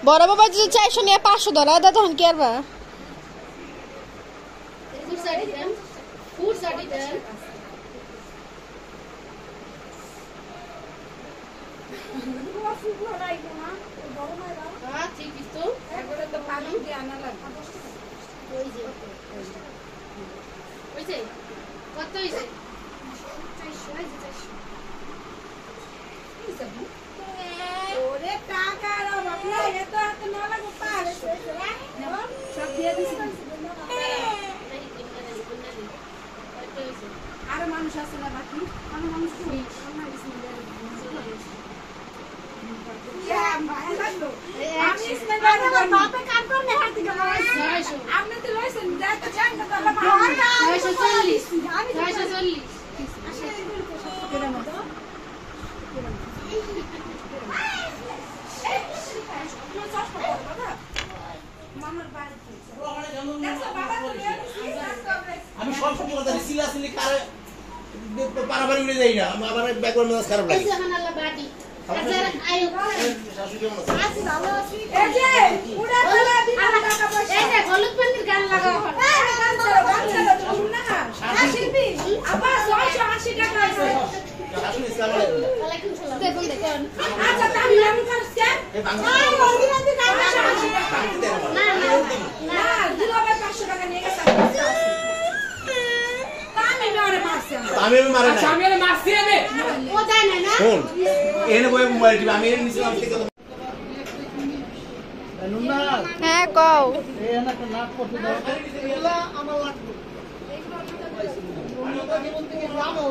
বড় বাবা যদি 400 নিয়ে 500 ধরা দেয় তখন কি করবা? আমি সব সময় কথা সিলাসিলি কারে পারাবারি উড়ে যাই না আমার ব্যাকগ্রাউন্ড মেজাজ খারাপ লাগে শাশু কেমন আছে? আছি ভালো আছি। এই যে পুরা খোলা দিন টাকা পয়সা এই যে হলুদ পানির গান লাগাও গান চালাও না শিল্পী আবার 680 টাকা আছে শাশু আসসালামু আলাইকুম দেখুন দেখুন আচ্ছা আমি নাম করছি এই বাংলা না না না দিলাবে 500 টাকা নিয়ে গেছে আমি মারে না আমি এর মারছি রে ও যায় না না কোন এনে বই মোবাইল টিভি আমি এর নিচে আমি থেকে নুনা হ্যাঁ কও এই না একটা নাক করতে দাও এগুলা আমার লাগবে জীবন থেকে রামও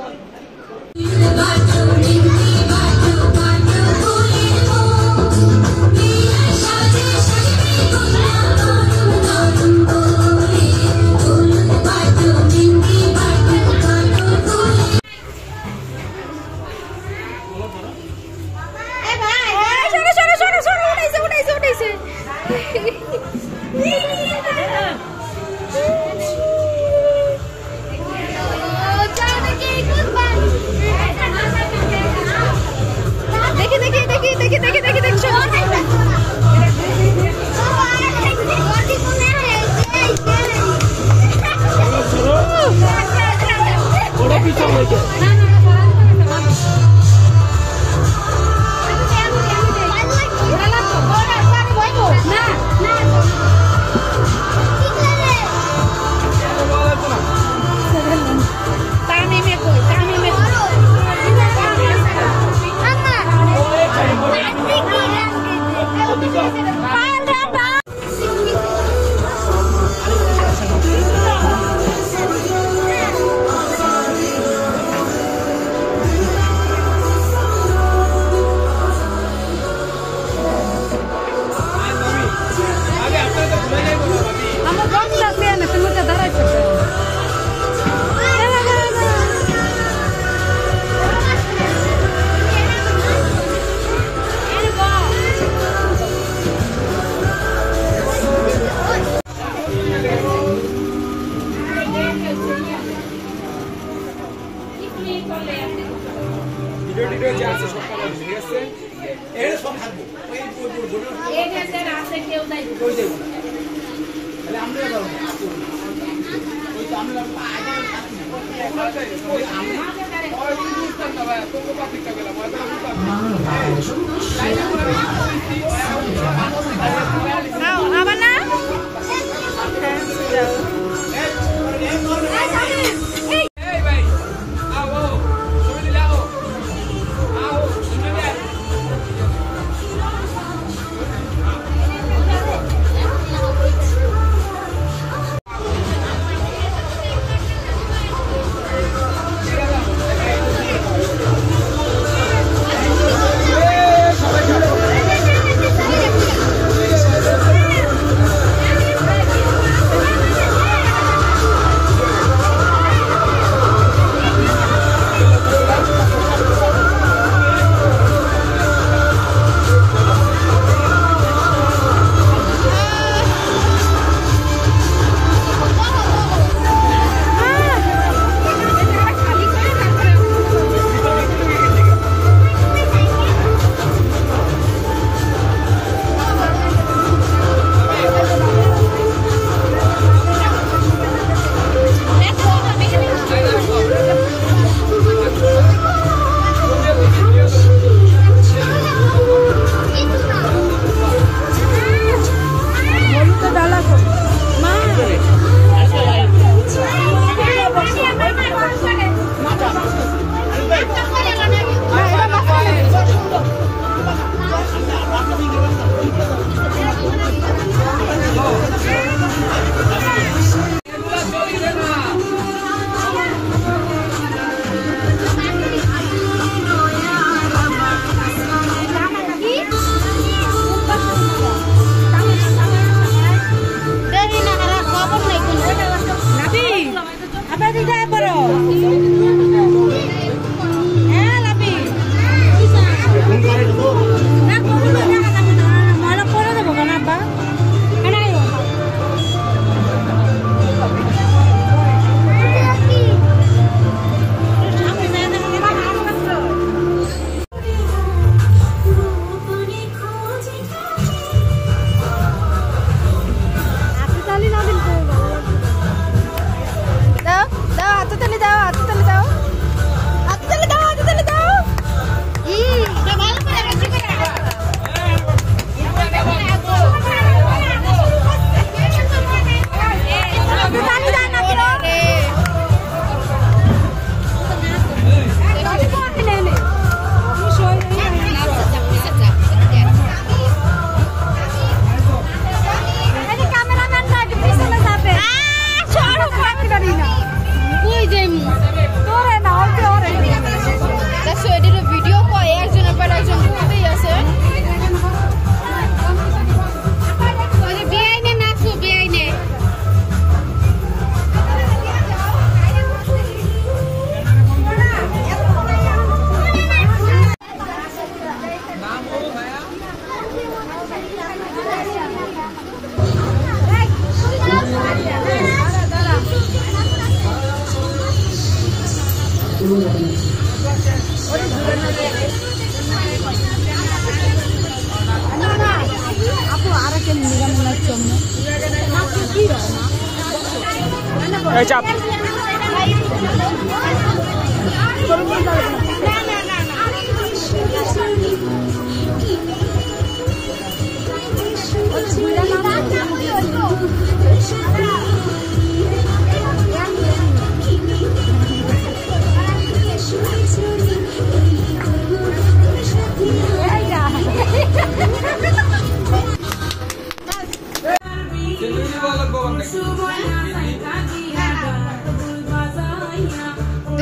Cap.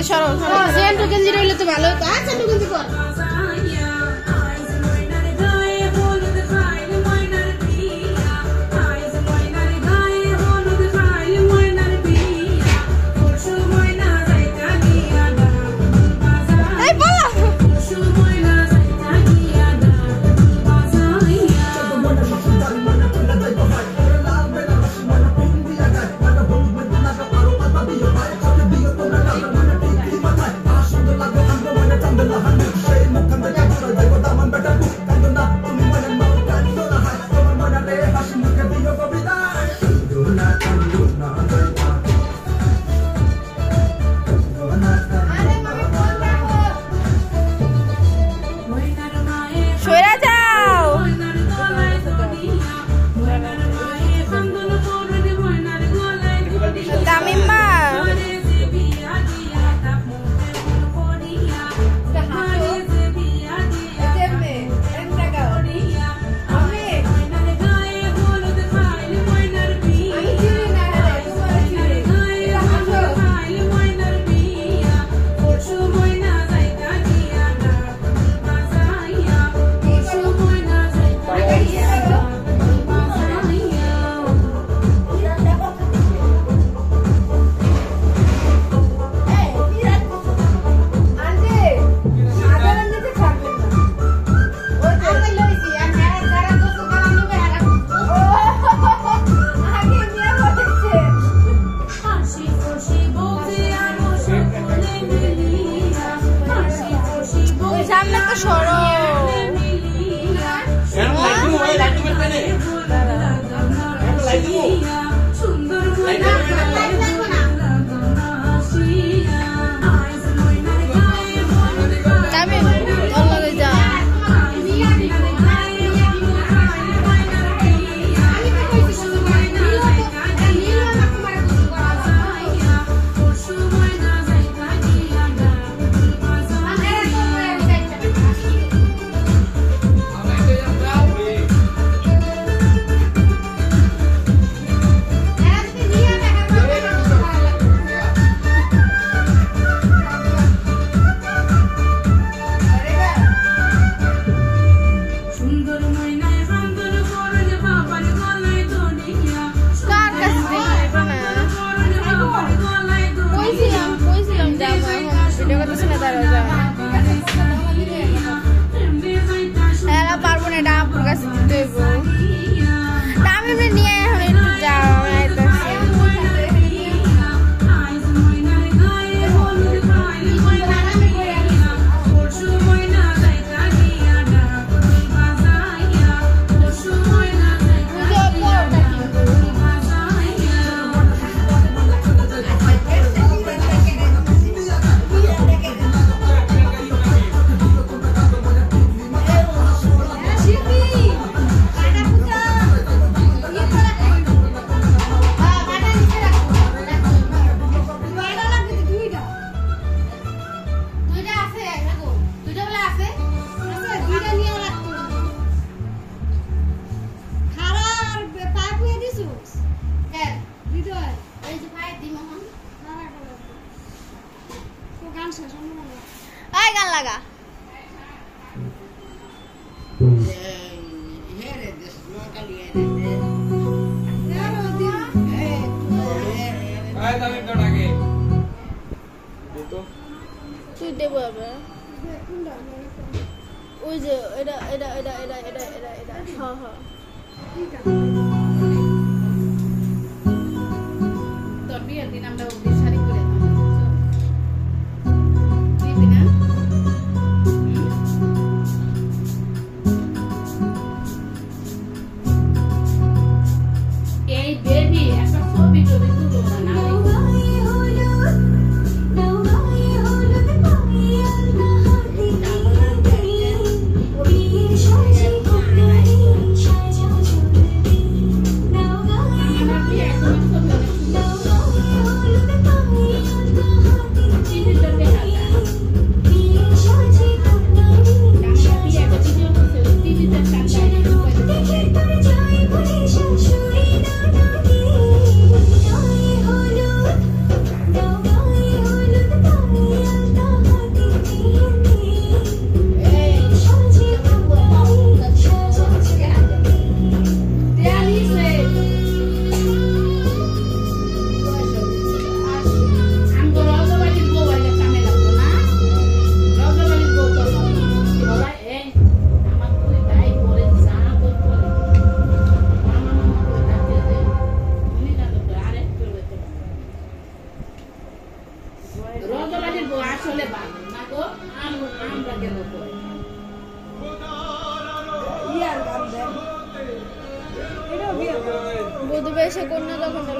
সরো সরো সেন্টু গেঞ্জি রইলে তো ভালো হতো সেন্টু গেঞ্জি কর No, দেশে কন্যা যখন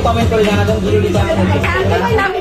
কমেন্ট করে জানাবেন ভিডিওটি কেমন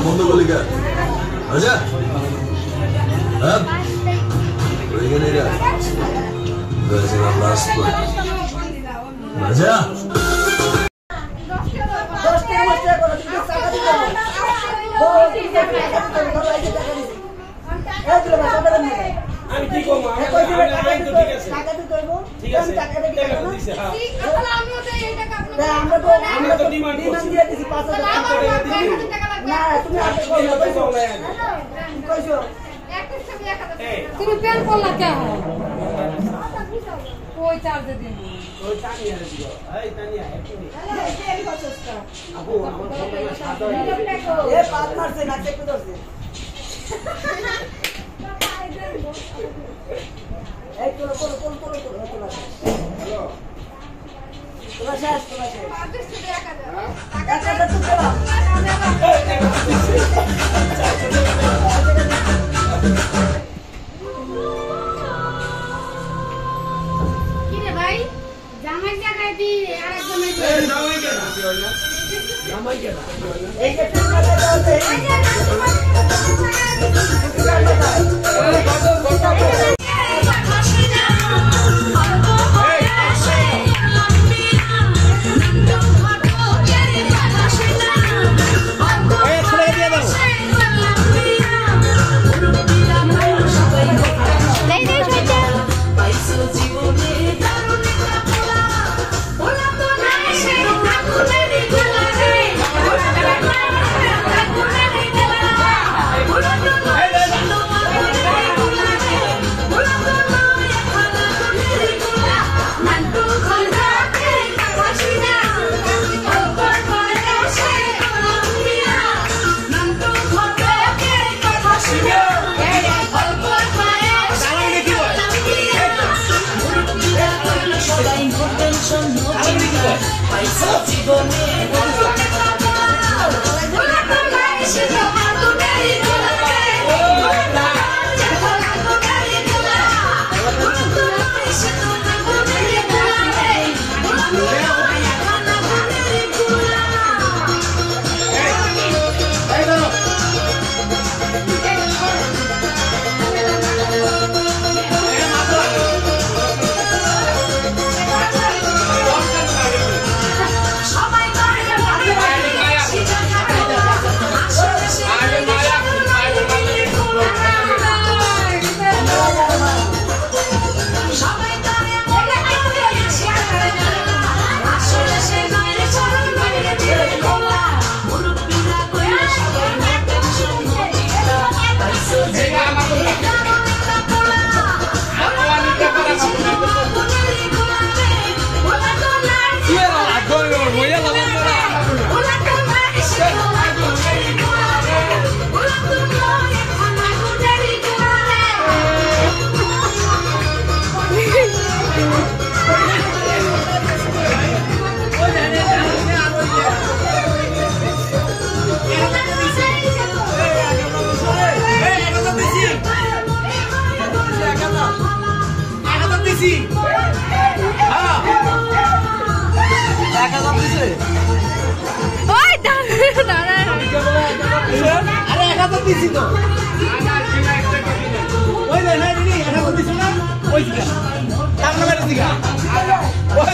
বন্ধ করলি কে? আচ্ছা হ্যাঁ ওইখানে রে লাস্ট করে আচ্ছা আমি কি করব আমি টাকা দিতে হইব ঠিক আছে টাকা দিতে দিছে হ্যাঁ আমিও তো এই টাকা আমরা তো ডিমান্ড দিয়ে দিছি 5000 টাকা না তুমি আগে কইছো তুমি প্যান করলা কেন ওই চার্জ দিন ওই টানিয়া দিও এই টানিয়া একটু আপু এ পাত মারছে না চেক করছে এই চলো হ্যালো তোরা শেষ টাকা তো চলো কি রে ভাই জামাই জায়গায় দি আরেকজনের জামাই কেন এই যে টাকা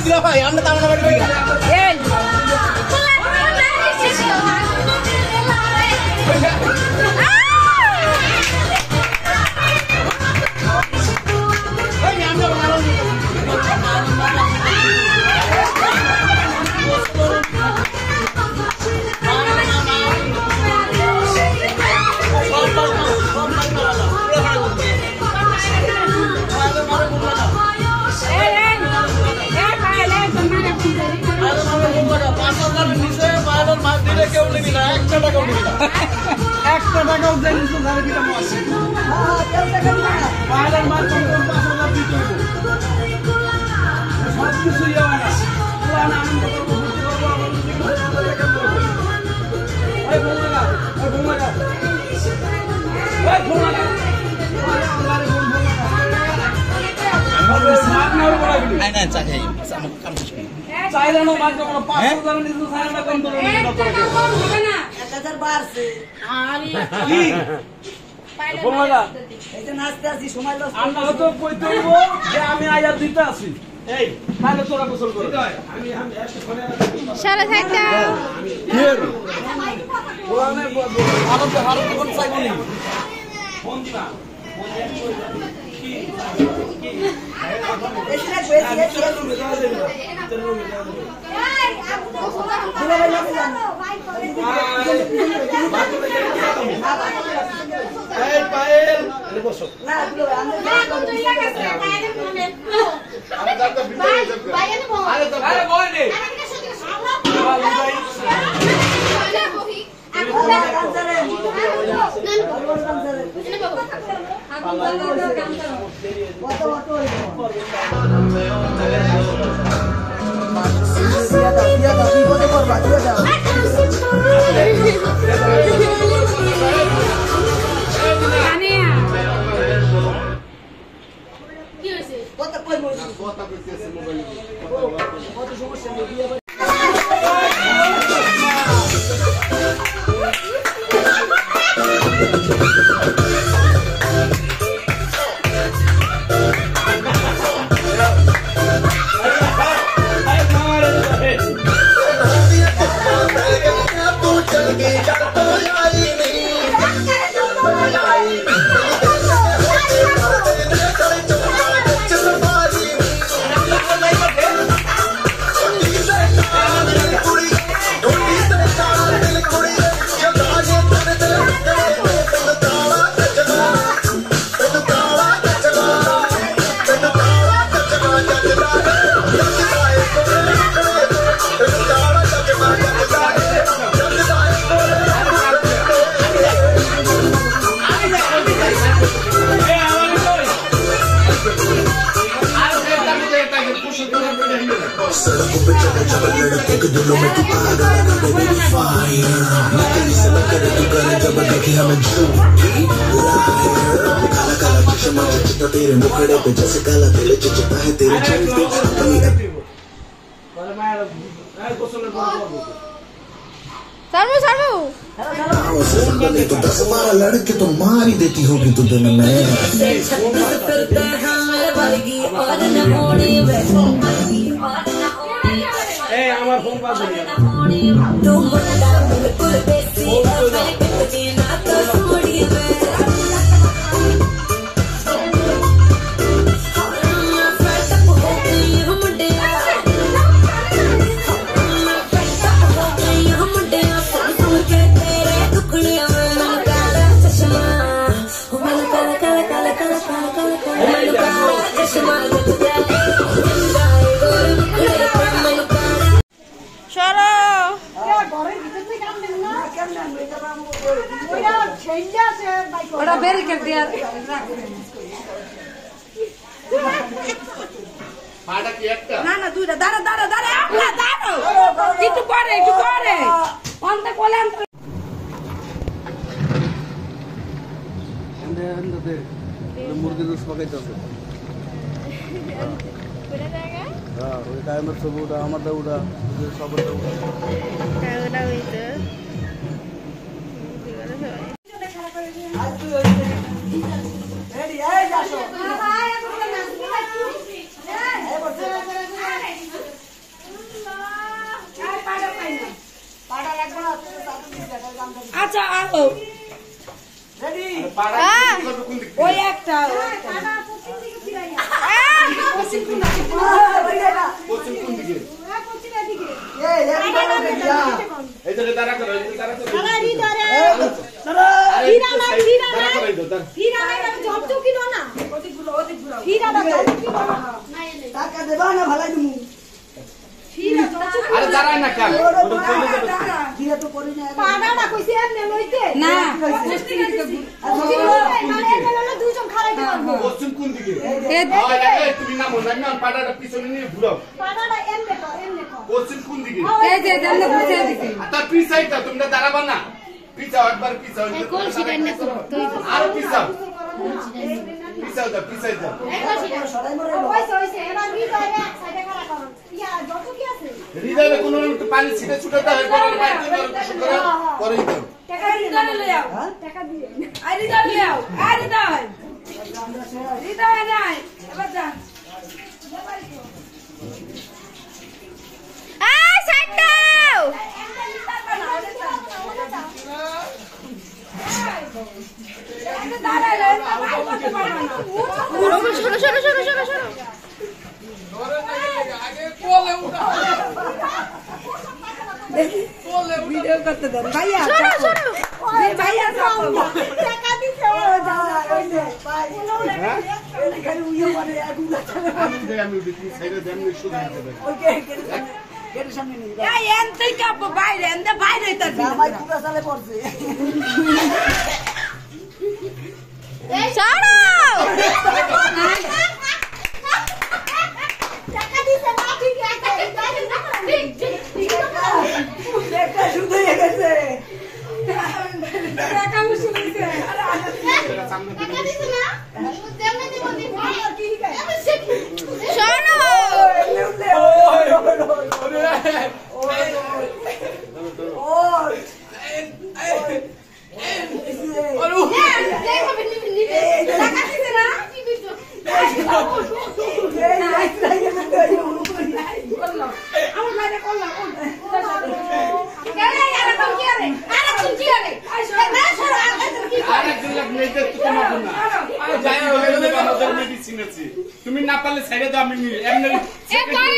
দাও ভাই আমরা তার বাড়ি দিকে একটা টাকাও দেন তো ধারে দিতে মাসে পাহাড়ের মাছ 5,000 দিতে হবে সব কিছু যাবে না পুরান আনন্দ করবো ওই বোমাগা আমরা স্মার্ট না বলা গলি না না চা খাই আমাকে কাম করছি চাইলে না মাছ কোনো 5,000 নিচে সারা না কম তো না 1000 বাড়ছে ফোন লাগা এই যে নাচতে আসি সময় লস আমরা তো কইতে হইব যে আমি আয়া দিতে আছি এই তাহলে তোরা গোসল কর আমি একটা ফোনে সরে থাকতে ওখানে আলো তো হারো কোন চাইবো নি ফোন দিবা বেশি লাগবে বেশি এই পায়েল বসো না তুই আমরা আরে বল নে सड़कों पे चले चल लड़कों के दिलों में तू आग लगा दे फायर नकली से न करे तू करे जब देखे हमें झूठी काला काला चश्मा चिचता तेरे मुखड़े पे जैसे काला तिल चिचता है तेरे चलते বলে মায়ের এই গোসলের পর করব সারমু সারমু बोले तो 10-12 लड़के तो मार ही देती होगी तू दिन में এই আমার ফোন বাজে ওটা বের করে দিয়া পাটা কি একটা না না দুইটা দাঁড়া দাঁড়া দাঁড়া না দাঁড়াও একটু পরে অন্তে কোলে মুরগি দুধ পাকাইতেছে হ্যাঁ ওই টাইমের ছবি ওটা আমারটা ওটা সবটা রেডি এই যাসো আচ্ছা আও রেডি ওই একটা টাকা দেবা না ভালাই তুমি আরে দাঁড়ায় না কেন দিয়ে তো করি না পাড়াটা কইছি এমনে লইতে না দুইজন খারাই দিও পশ্চিম কোন দিকে তুমি না মনে না পাটাটা পিছনে নিয়ে ঘুরাও পাড়াটা এমনে কর পশ্চিম কোন দিকে এই যে জানলে বুঝে দিছি তার পিছাইটা তোমরা দাঁড়াবা না পিছাও একবার পিছাও আর পিছাও পিছাই দাও সরাই মরে হইছে এবার কি করে এক সাইডে খারাপ করুন ইয়া যত কি আছে হৃদয়ে কোনো পানি ছিটে ছুটে দেয় করে বাইরে করে দিতাম টাকা হৃদয়ে লই আও টাকা দিয়ে আর হৃদয়ে লই আও আর হৃদয় হৃদয়ে নাই এবার যা সাইড দাও সরো সরো সরো সরো সরো আগে কোলে উঠা ভিডিও করতে দেন ভাইয়া ভাইয়া টাকা দিতে আমি বিক্রি সাইডে দেন শুধু বাইরে বাইরে ছাড়ো শুধু গেছে টাকা মুশকিল হয়েছে তুমি না পারলে ছেড়ে দাও আমি এমনি ভাই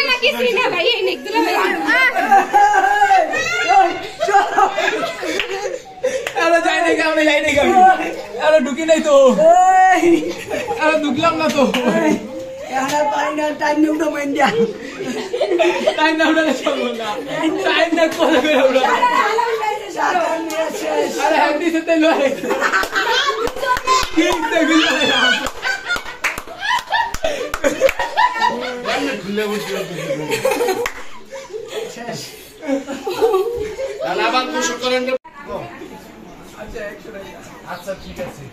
আরে যাই নাই আমি যাই নাই আমি আরে ঢুকি নাই তো আরে ঢুকলাম না তো টাইম নেই উঠো মাইন্ডিয়া টাইম না উড়ালে চলবো না টাইম না করে উড়া আরে হান্ডি সেতে লয় ঠিক দেখি খুলে বসে আবার দুশো করেন আচ্ছা ঠিক আছে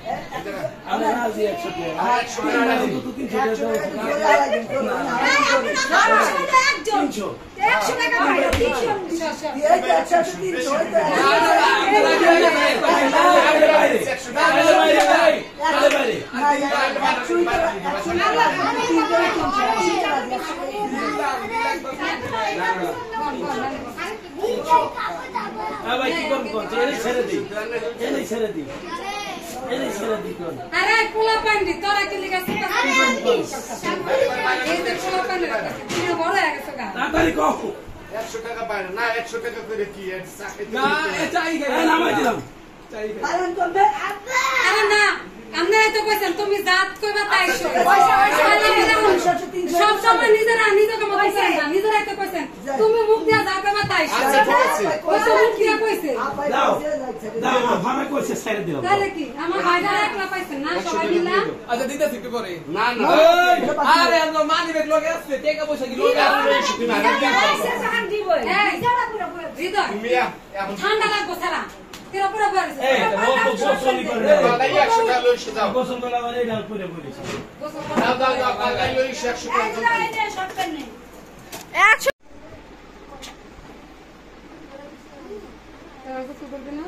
আমি রাজি 100 টাকা 100 টাকা রাজি ভাই কি করব ছেড়ে দিই ছেড়ে দিই আরে পোলা পান্ডি তোরা কি লিখা আছে এই যে পোলা পান্ডি তুমি বড় হয়ে গেছো গা তাড়াতাড়ি কও 100 টাকা পায় না 100 টাকা করে কি এর চাকরি না চাই নামাই দিলাম চাই আরে না আমনে তো কইছেন তুমি জাত কইবা তাইছো সব সময় নিজেরা নিজেকে মত কইছেন না নিজেরা তো কইছেন তুমি মুখ দিয়া জাত কইবা তাইছো আচ্ছা ঠিক আছে কইছো মুখ দিয়া কইছে দাও দাও ভাবে কইছে ছেড়ে দিলাম তাহলে কি আমার ভাইরা একলা পাইছেন না সবাই মিলা আচ্ছা দিতেছি একটু পরে না না আরে আমরা মানি ব্যাগ লগে আছে টাকা পয়সা কি লগে আছে তুমি আগে দিন এই হৃদয় তুমি এখন ঠান্ডা লাগবো সারা তেরা পুরো পড়ছে এই তো গোসল করে তাই 100 টাকা লইছ দাও গোসল করা মানে ডাল করে বলেছি দাও দাও দাও তাই লইছ 100 টাকা একশো কিছু বলবে না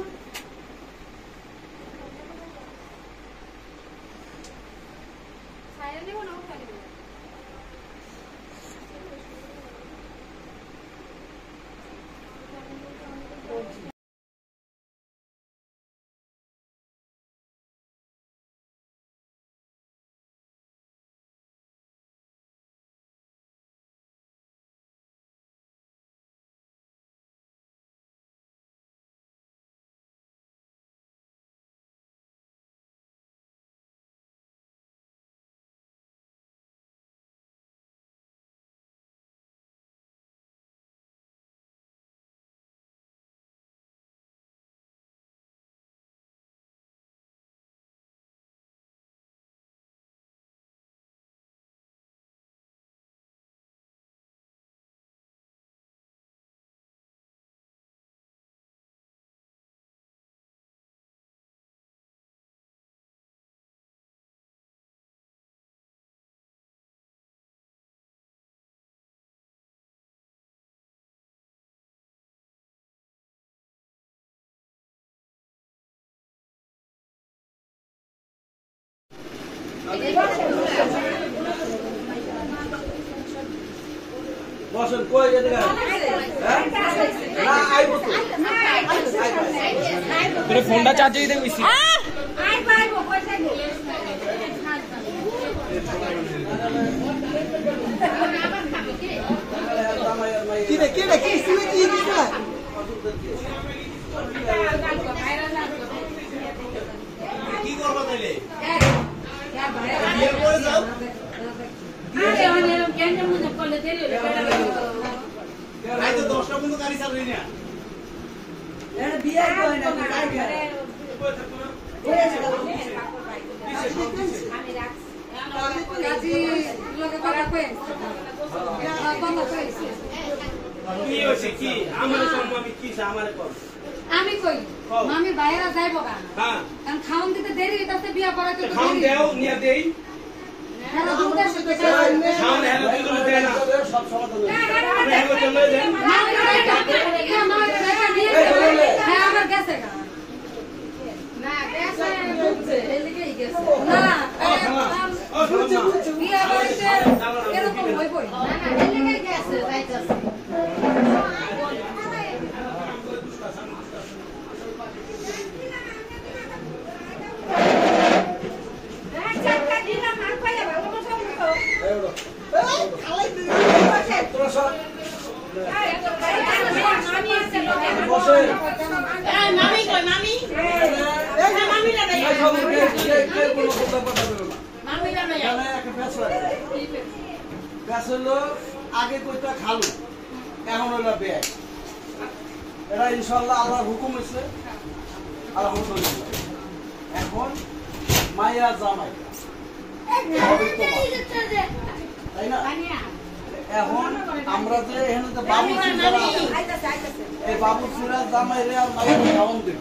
বসেন কই এদিকে না আইবো তো তোর ফোনটা চার্জে দিতে কইছি কি রে কি সিলে কি দিছ কি করব তাইলে বিয়ে করে যাও আরে ওনে কেন মনে করলে দেরি হলো আই তো 10টা পর্যন্ত গাড়ি চালাবি না এর বিয়ে কই না কাই বিয়ে আমি রাখছি কাজী লোকে কথা কই কথা কইছে কি হইছে কি আমারে সম্মানি কি আমারে কর আমি কই মামি বাইরে যাইবো না হ্যাঁ কারণ খাওন দিতে দেরি হইতাছে বিয়া করাইতে তো খাওন দেও নিয়া দেই হ্যালো দুধের সাথে খাওন হেলো দুধ দেই না সব সমাধান আপনি হেলো চলে যান মামি রাইটা মামি রাইটা নিয়ে হ্যাঁ আমার গেছে না গেছে এদিকেই গেছে না বিয়া করাইতে এরকম হইবই না এদিকেই গেছে যাইতাছে আগে কইতা খালু এখন হলো বেশ এটা ইনশাআল্লাহ আল্লাহর হুকুম হইছে আলহামদুলিল্লাহ এখন মায়া জামাই তাই না এখন আমরা যে এখানে যে বাবু এই বাবু সিরা জামাই রে আর মায়ের খাওয়ান দিব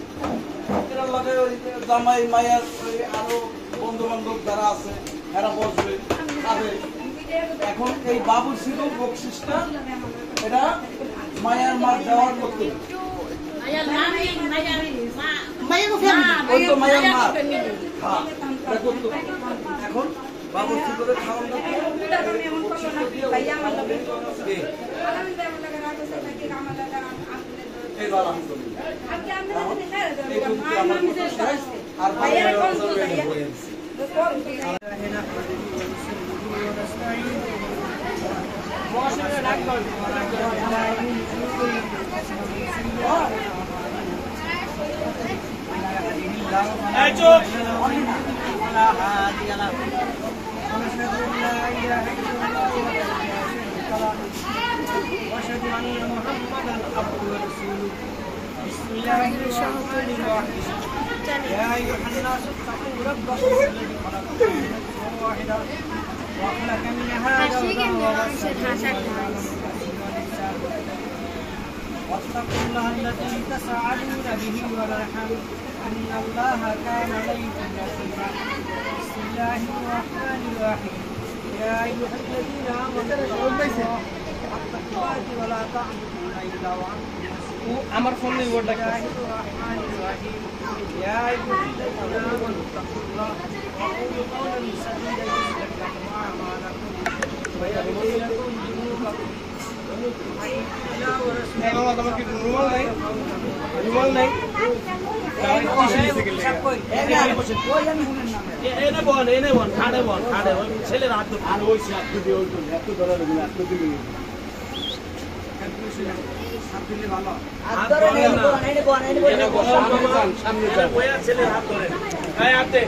এরা লাগে ওই জামাই মায়ের ওই আরো বন্ধু বান্ধব যারা আছে এরা বসবে খাবে এখন এই বাবু সিরো বকশিসটা এটা মায়ের মা দেওয়ার করতে এখন বাবু সিরো খাওয়ান واشهد ان محمدا عبده ورسوله بسم الله الرحمن الرحيم يا ايها الناس اتقوا ربكم الذي خلقكم من نفس واحده وخلق منها زوجها واتقوا الله الذي تساءلون به والارحام ان الله كان عليكم رقيبا بسم الله الرحمن الرحيم يا ايها الذين امنوا اتقوا الله حق تقاته ولا تعبدون الا وانتم আমার ফোন নেই ওটা الرحمن الرحيم يا ايها الذين امنوا اتقوا الله وقولوا قولا سديدا يصلح لكم اعمالكم ويغفر لكم ذنوبكم তোমার কি রুমাল নাই রুমাল নাই এনে বল খাড়ে বল ছেলে রাত আর ওই সাথে দিয়ে ওই এত ধরে এত দিবি ভালো হাত ধরে সামনে যান বয়া ছেলে হাত ধরে এই হাতে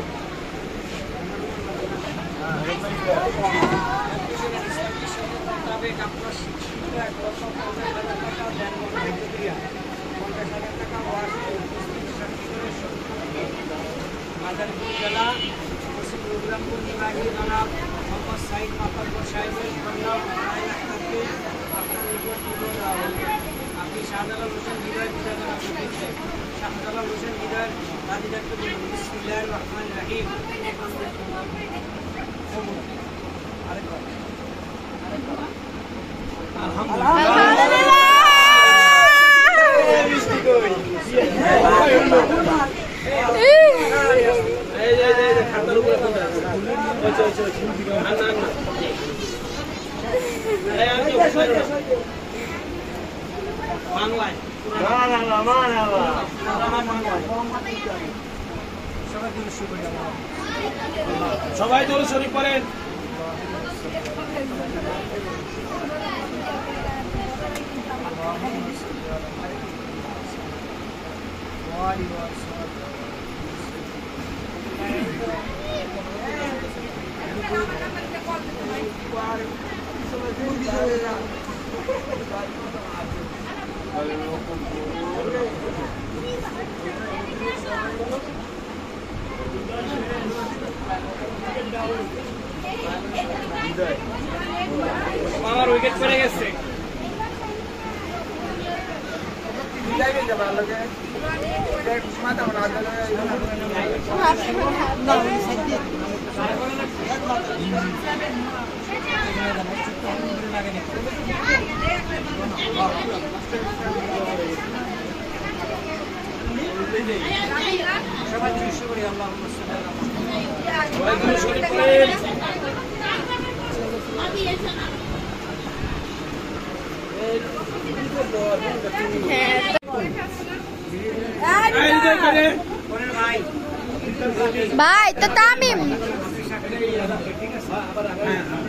আপনি শাহজালাল হোসেন হৃদয় শাহজালাল হোসেন হৃদয় দাদি ডাক্তার বিসমিল্লাহির রহমানির রহিম খাতার উপরে সবাই দরুদ শরীফ পড়েন। আমার উইকেট পড়ে গেছে। ভাই তো তামিম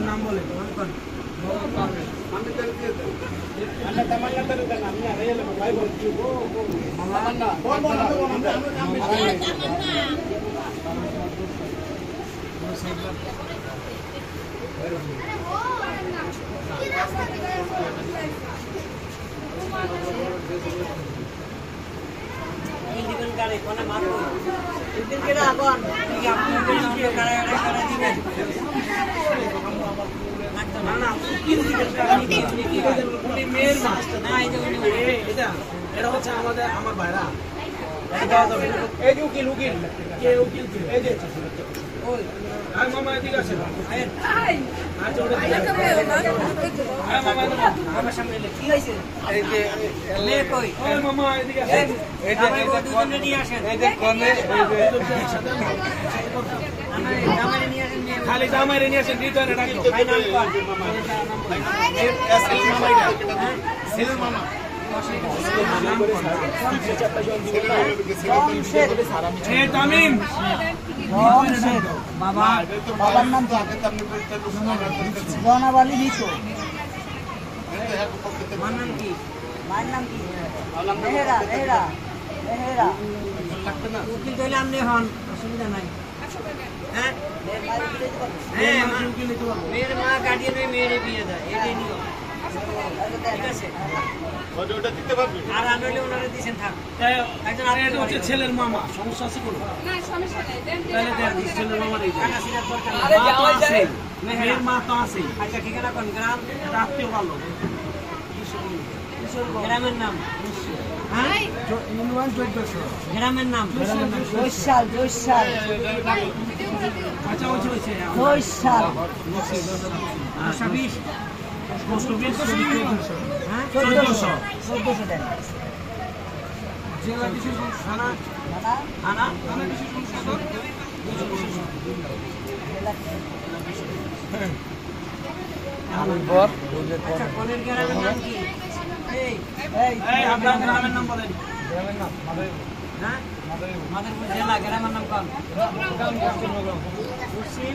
নাম বলে এটা হচ্ছে আমাদের আমার ভাইরা এই যে উকিল উকিল কে উকিল এই যে আর মামা এদিকে আছে মামা সামনে কি হয়েছে এই যে মামা এদিকে আছে খালি জামাইরে নিয়ে আসেন হৃদয় মামা তামিম বাবার নাম জনাবালি দিতো মায়ের নাম কি মেহেরা মেহেরা মেহেরা উকিল দিলে আপনি হন অসুবিধা নাই হ্যাঁ মেয়ের মা কাটিয়ে নেই মেয়েরে বিয়ে দেয় এটাই নিয়ম ঠিক আছে আর আনলে ওনারা দিয়েছেন থাক একজন আর হচ্ছে ছেলের মামা সমস্যা আছে কোনো না সমস্যা নেই তাহলে দেন ছেলের মামার এই মেয়ের মা তো আছে আচ্ছা ঠিকানা কোন গ্রাম রাখতেও ভালো গ্রামের নাম হ্যাঁ গ্রামের নাম জয়সাল জয়সাল আচ্ছা হচ্ছে জয়সাল 20 1400 দেন জেলা বিশেষ থানা থানা থানা বিশেষ সদর আচ্ছা কোনের গ্রামের নাম কি এই আপনার গ্রামের নাম বলেন গ্রামের নাম হ্যাঁ মাদারীপুর জেলা গ্রামের নাম কোন পশ্চিম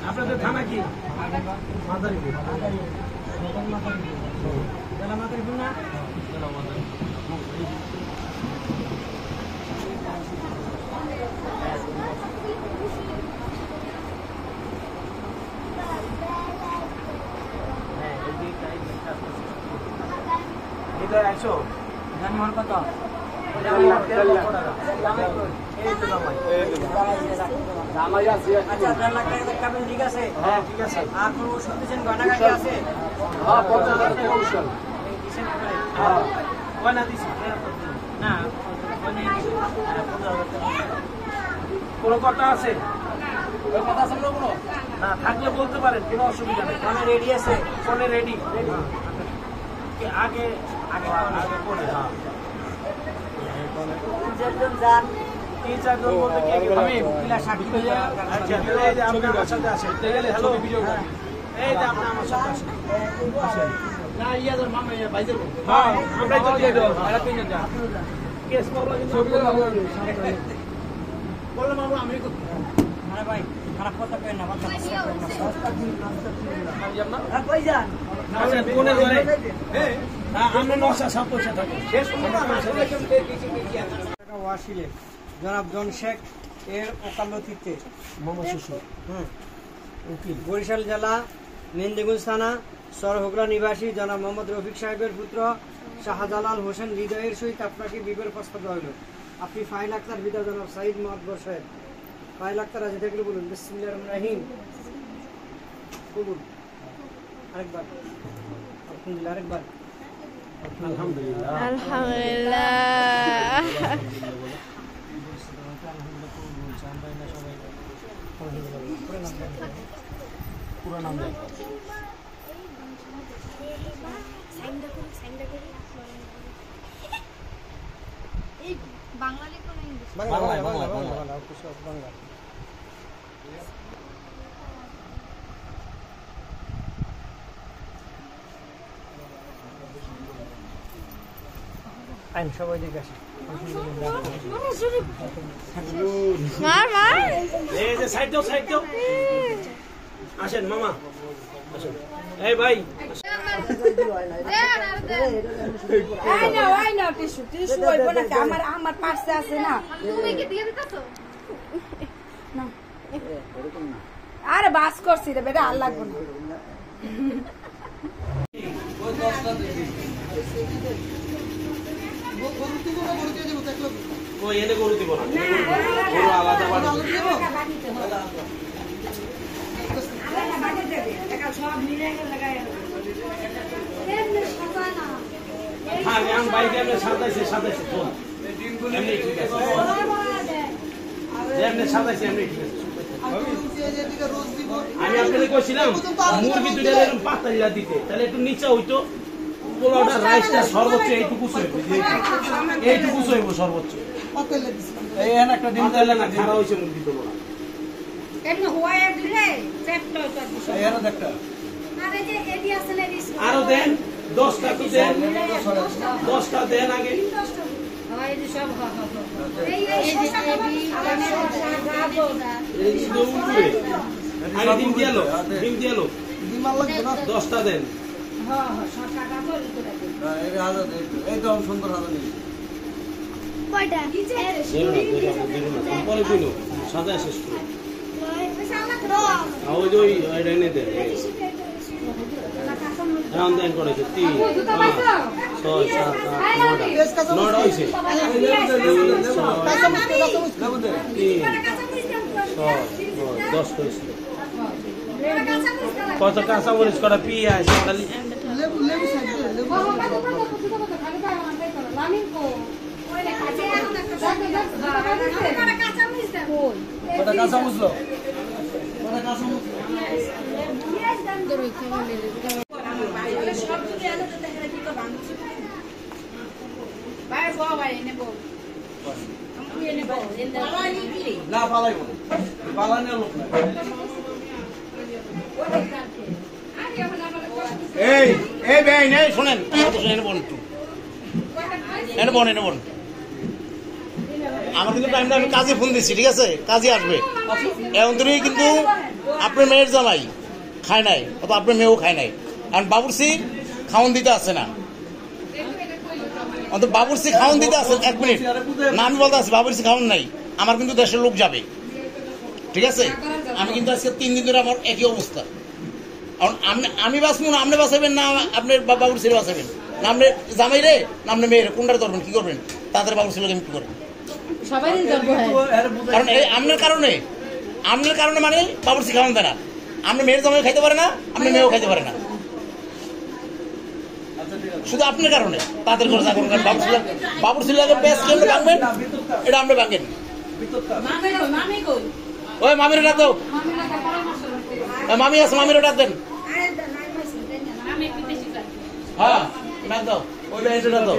আপনাদের থানা কি মাদারীপুর জেলা মাদারীপুর না একশো জানুয়ার কত আচ্ছা 1.5 লাখ টাকা ঠিক আছে হ্যাঁ ঠিক আছে আর কোনো ওষুধ দিচ্ছেন গয়নাগাটি আছে হ্যাঁ 50,000 টাকা ওষুধ হ্যাঁ গয়না দিছি না কোনো কথা আছে ওই কথা আছে কোনো না থাকলে বলতে পারেন কোনো অসুবিধা নেই ফোনে রেডি আছে ফোনে রেডি আগে আগে আগে কোনে হ্যাঁ 3-4 জন বলতে কে কে আমি কিলা সাক্ষী হয়ে আচ্ছা এই যে আপনি আমার সাথে আসেন গেলে হ্যালো ভিডিও করি এই যে আপনি আমার সাথে আসেন না ইয়াদের মামা ইয়া বাইদের হ্যাঁ আমরাই তো দিয়ে দাও আর তিনজন যা কেস করব কিন্তু বললাম মামা আমি তো আরে ভাই খারাপ কথা কই না বাচ্চা রাস্তা দিন না কই যান আচ্ছা কোনে ধরে হ্যাঁ আমরা নশা সাপ পয়সা থাকি শেষ ওয়াসিলে জনাব জন শেখ এর ওকালতিতে মামা শ্বশুর উকিল বরিশাল জেলা মেন্দিগঞ্জ থানা সরহগড়া নিবাসী জনাব মোহাম্মদ রফিক সাহেবের পুত্র শাহজালাল হোসেন হৃদয়ের সহিত আপনাকে বিবের প্রস্তাব হইল। আপনি ফাইল আক্তার বিদা জনাব সাইদ মহাদ্বর সাহেব ফাইল আক্তার রাজি থাকলে বলুন বিসমিল্লাহির রহমানির রহিম কবুল আরেকবার আলহামদুলিল্লাহ আরেকবার আলহামদুলিল্লাহ আলহামদুলিল্লাহ পুরো নাম দেন বাঙালি কোন ইংলিশ বাংলা বাংলা আইন সবাই দিকে আসে মার মার এই যে সাইড দাও আসেন মামা আসেন এই ভাই আই না টিস্যু হইব না আমার পাশে আছে না তুমি কি দিয়ে দিতেছো আরে বাস করছি রে বেটা আর লাগবে না কই এনে গরু দিব না গরু আলাদা বাড়ি হ্যাঁ আমি বাইকে এমনি সাজাইছে ফোন এমনি ঠিক আছে এমনি সাজাইছে এমনি ঠিক আছে আমি আপনাদের কইছিলাম মুরগি দুইটা এরকম পাতালিয়া দিতে তাহলে একটু নিচে হইতো পোলাওটা রাইসটা সর্বোচ্চ এইটুকু হইব সর্বোচ্চ এই এখানে একটা ডিম তাহলে না খারাপ হয়েছে মুরগি তো বলা এমনি হোয়াই দিলে চেপটা তো এই এখানে একটা আরে যে এডি আছে না রিস আরো দেন 10টা তো দেন 10টা দেন আগে হয় এই সব এই এই যে উপরে আগে ডিম দিয়ালো ডিম আর লাগবে না 10টা দেন হ্যাঁ সব টাকা তো করে এই হাজার এই তো সুন্দর হাজার নেই কয়টা পরে দিল সাজায় শেষ করে ওই যে ওই এনে দেন রাউন্ড দেন করেছে 3 5 6 7 8 9টা হয়েছে 10 হয়েছে কত কাঁচা মরিচ করা পিঁয়াজ খালি ওটা কাঁচা মুসলো না পালাইব পালানোর লোক না এই বেআইন এই শোনেন এনে বোন আমার কিন্তু টাইম আমি কাজে ফোন দিচ্ছি ঠিক আছে কাজে আসবে এখন তুমি কিন্তু আপনার মেয়ের জামাই খায় নাই অথবা আপনার মেয়েও খায় নাই কারণ বাবুরসি খাওয়ান দিতে আসে না অন্তত বাবুরসি খাওয়ান দিতে আসে 1 মিনিট না আমি বলতে আছি বাবুরসি খাওয়ান নাই আমার কিন্তু দেশের লোক যাবে ঠিক আছে আমি কিন্তু আজকে 3 দিন ধরে আমার একই অবস্থা আমি বাঁচবো না আপনি বাঁচাবেন না আপনার বাবুর ছেলে বাঁচাবেন না আপনার জামাই রে না আপনার মেয়ের কোনটা ধরবেন কি করবেন তাদের বাবুর ছেলেকে কি করবেন কারণ এই আপনার কারণে মানে বাবুর ছি খাওয়ান দেয় না আপনার মেয়ের জামাই খাইতে পারে না আপনার মেয়েও খাইতে পারে না শুধু আপনার কারণে তাদের করে চাকর বাবুর ছেলেকে বেশ কেমন ভাঙবেন এটা আপনি ভাঙেন ওই মামির ডাক দাও মামি আছে মামিরও ডাক দেন হ্যাঁ ডাক দাও ওই ডাক দাও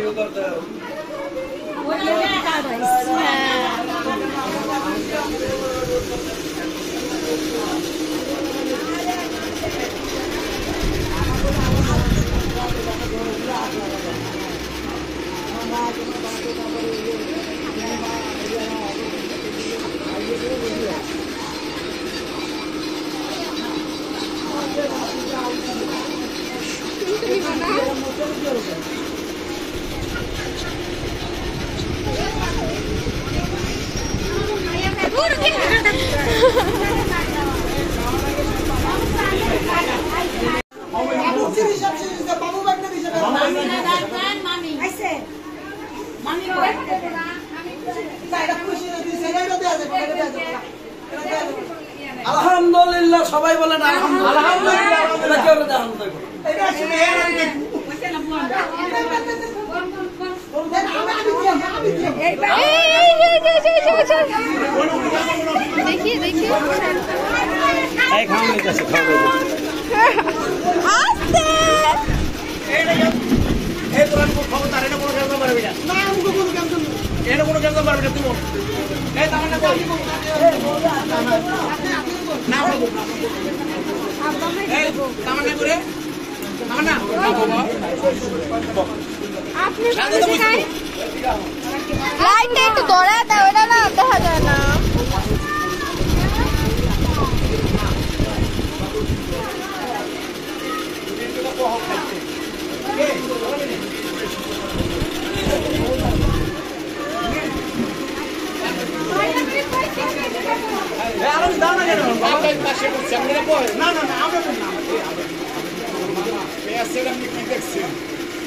আলহামদুলিল্লাহ সবাই বলেন আলহামদুলিল্লাহ। देखिए देखिए লাইটটা একটু ধরে দাও, এটা না দেখা যায় না।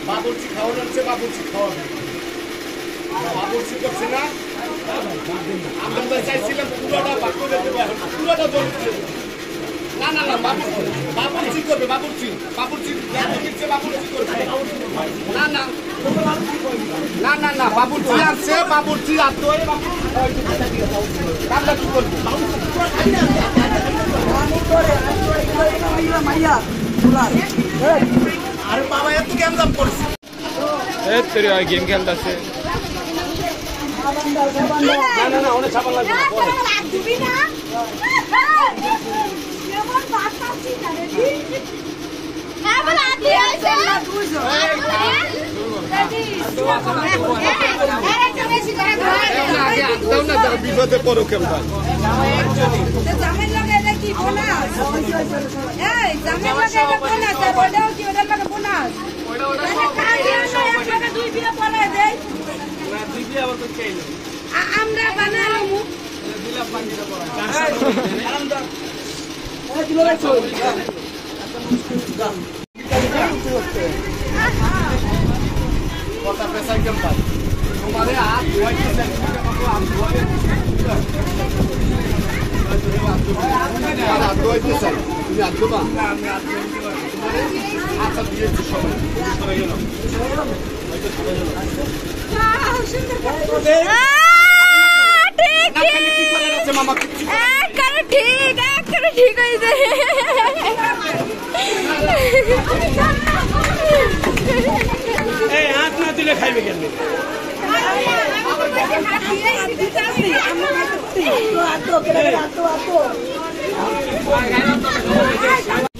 বাবুর্চি খাওয়া যাচ্ছে, বাবুর্চি খাওয়া বাবুর্চি করছে না। আমরা চাইছিলাম পুরোটা বাক্য দিতে পারবো, পুরোটা জল না না না বাবুর্চি করবে, বাবুর্চি বাবুর্চি বাবুর্চি করবে না না না না না বাবুর্চি আসছে, বাবুর্চি আসতে আমরা কি করবো? আরে বাবা এত গেম জাম করছে, গেম খেলতেছে। না না না অনেক ছাপাল লাগবে না, বিপদে পড়ো কেমন আমরা বানালাম কথা পেশাই কেম পাই তোমাদের হাত ধোয়াইতে হাত ধোয়াইতে চাই, তুমি হাত ধোবা? আচ্ছা দিয়েছি সবাই মামা ঠিক হয়েছে। হাত না তুলে খাইবে কেন?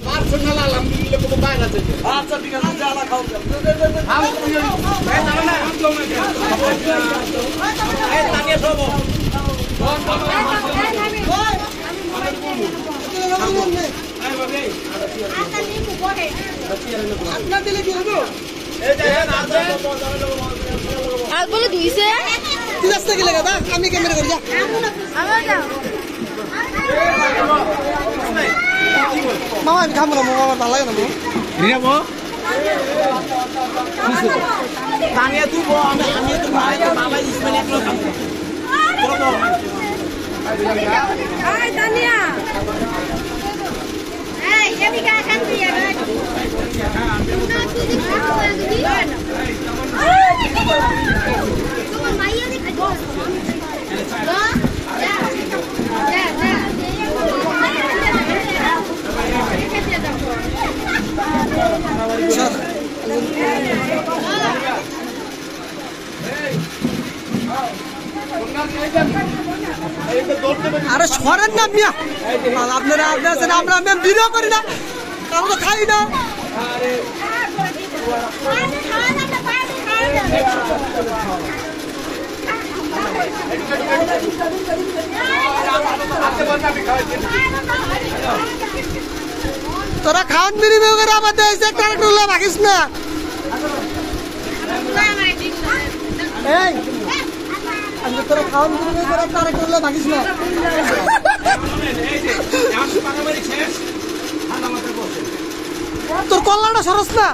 পার্সোনাল আলহামদুলিল্লাহ কোনো বাইরে আছে। আচ্ছা ঠিক আছে, জ্বালা খাও আর বলে ধুইছে আমি ক্যামেরা করি, মামা আমি খাবো না, মামা ভালো লাগে না। তানিয়া তুই আমি তো বাবা ইসমাইল একলো খাবো। তানিয়া আরে সরেন না মিয়া, আপনারা আছেন, আমরা ভিডিও করি না, আমরা তো খাই না। তোরা খাওয়ান বিনিময় করে আমাদের এসে ক্যারেক্টার ভাগিস না। এই তোরা খাওয়ান বিনিময় করে ক্যারেক্টার ভাগিস না। তোর কল্যাণটা সরস না।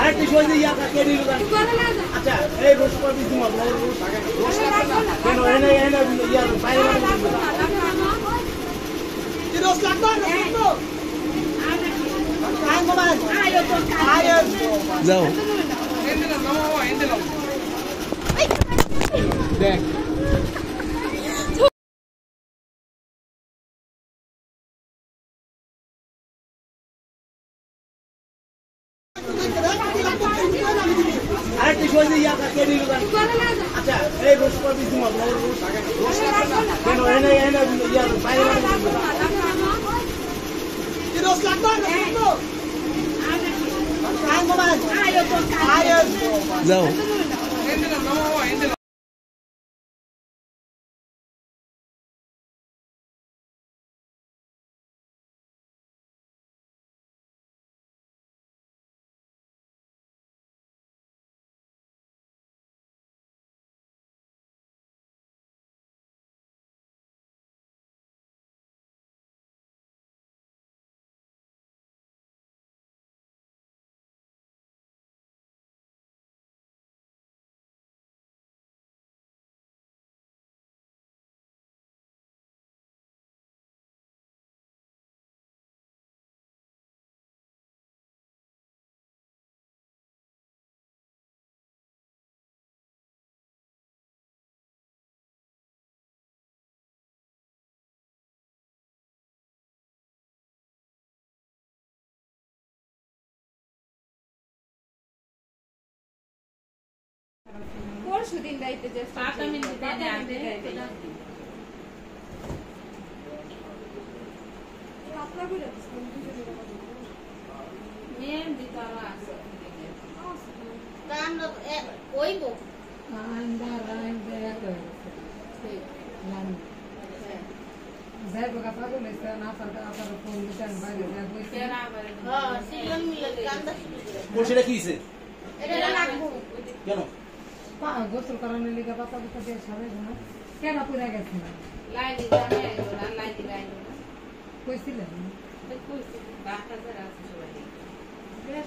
আরেকটি সই দিয়ে ইয়া কে নিল আচ্ছা এই রোজ পর দিন তোমার রোজ থাকে কেন এনে ইয়া বাইরে কি রোজ লাগবে না তো আয় মোবাইল আয় যাও দেখ আরেকটি সই দিয়ে ইয়া কে নিল আচ্ছা এই রোজ পর দিন তোমার রোজ থাকে কেন এনে ইয়া বাইরে কি রোজ লাগবে না তো আয় মোবাইল আয় যাও পরশুদিন দাইতে যে 5 মিনিট দেন আপনি দাইতে আপনারা বলে মেন দিতারা আছে কাম ওইবো আন্দার দেয়া করে লান যাই বকা পাগল আছে না পারতা আপনার ফোন দিতেন বাইরে যা কইতে হ্যাঁ সিজন মিলে কান্দা বলছিটা কি হইছে এটা লাগবো কেন পা গোসল করানোর লিগে পাতা পাতা দিয়ে ছাড়ে না কেন পুরা গেছে না লাইনি জানে ওরা লাইনি লাইনি কইছিলেন কইছি বাটা ধরে আছে সবাই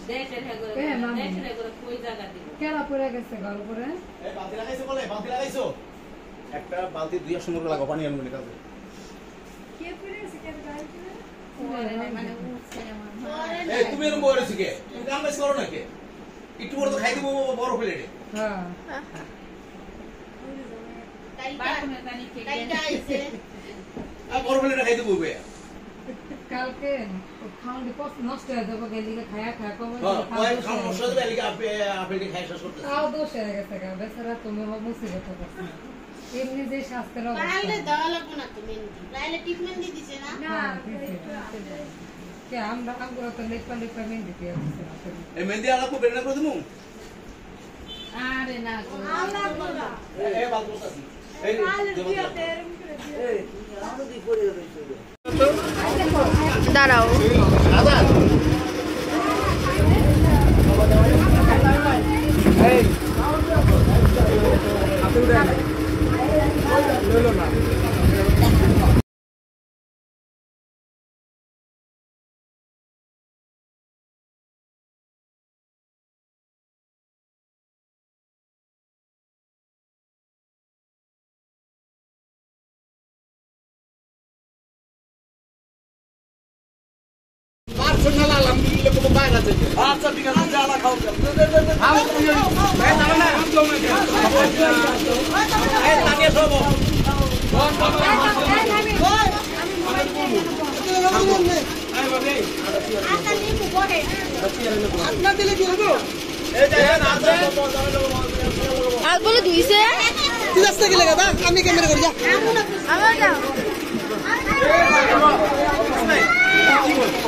দেশের হেগরে দেশের হেগরে কই জায়গা দিব কেন পুরা গেছে ঘর উপরে এই বালতি লাগাইছো বলে বালতি লাগাইছো একটা বালতি 2 সুন্দর লাগা পানি আনবো নি কাছে কে পুরা গেছে কে গাইছে মানে উঠছে আমার এই তুমি এরকম বলেছো কি তুমি কাম বেশ করো না কি একটু বড় তো খাই দিব বড় প্লেটে হ্যাঁ কাইটা আইছে আর বড় প্লেটে খাই দিব বে কালকে খাওন দি কষ্ট নষ্ট হয়ে যাবে গেলিকে খায়া খায়া কম হ্যাঁ খাওন নষ্ট হয়ে যাবে আপনি খাই শেষ করতে তাও দোষ হয়ে গেছে গা বেচারা তুমি মুসিবত করছো এমনি যে শাস্ত্র পারলে দেওয়া লাগবে না তুমি লাইলে ট্রিটমেন্ট দি দিছে না না কে আমরা আমগুলো তো লেপা লেপা মেহেন্দি দিয়ে দিছে এই মেহেন্দি আলাপো বেরনা করে দিমু আরে না আল্লাহ বলা এই বাল বলতাছি এই এই আমরা দি পড়ে রইছে দাঁড়াও দাদা এই আপনি লইলো না আলহামদুলিল্লাহ কোনো বাইরে আছে আচ্ছা ঠিক আছে জ্বালা খাও এই তানিয়া সব আপনার দিলে কি হবো আর বলে ধুইছে তুই রাস্তা গেলে গাদা আমি ক্যামেরা করি যা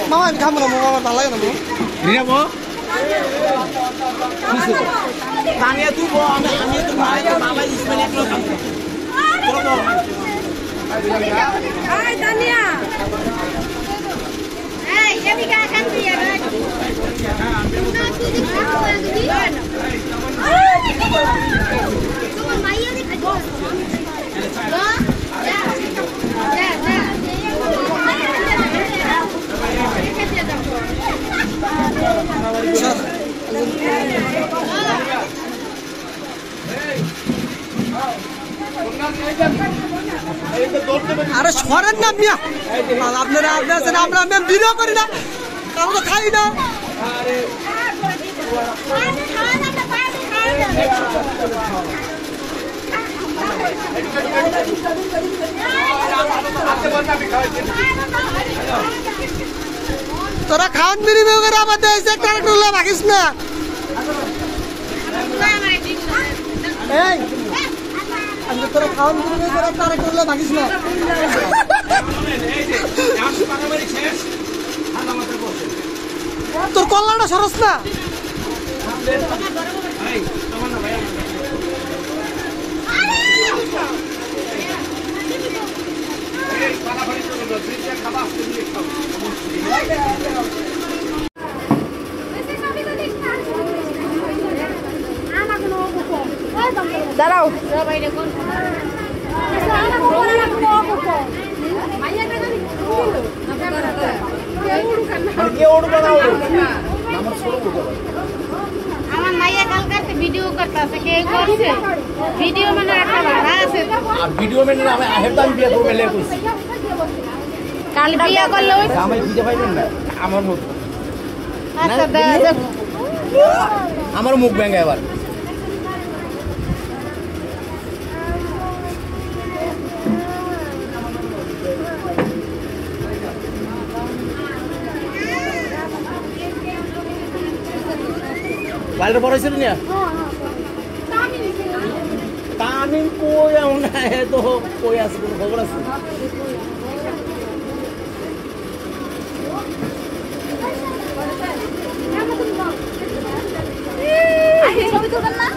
মামা আমি খাবো না মামা আমার ভালো লাগে না নিরাবো তানিয়া তুই বল আমি তো ভাই বাবা ইসমাইল একলো খাবো বলো হাই তানিয়া এই আমি কা খান দিয়া রে না তুই দিবি তোমার মাইয়া দিবি যা যা যা আরে সরেন না মিয়া আপনারা আপনারা আমরা ম্যাম ভিডিও করি না আমরা তো খাই না তোরা খাওয়ান বিনিময় করে আবার দেশে একটা টুল্লা রাখিস না এই আমি তোরা খাওয়ান বিনিময় করে একটা টুল্লা রাখিস না তোর কল্যাণটা সরস না দাঁড়াও আমার মাইয়া কালকে ভিডিও করতেছে কে করছে ভিডিও মানে একটা ভাড়া আছে আর ভিডিও মেনে আমি হেডাম বিয়ে করব মেলে কইছি কাল বিয়া করলে ওই আমি খুঁজে পাইবেন না আমার মুখ আচ্ছা আমার মুখ ভেঙে এবার বাইরে বড় হয়েছিল না তামিল কই এমন তো কই আছে কোনো খবর আছে ছবি তুলবেন না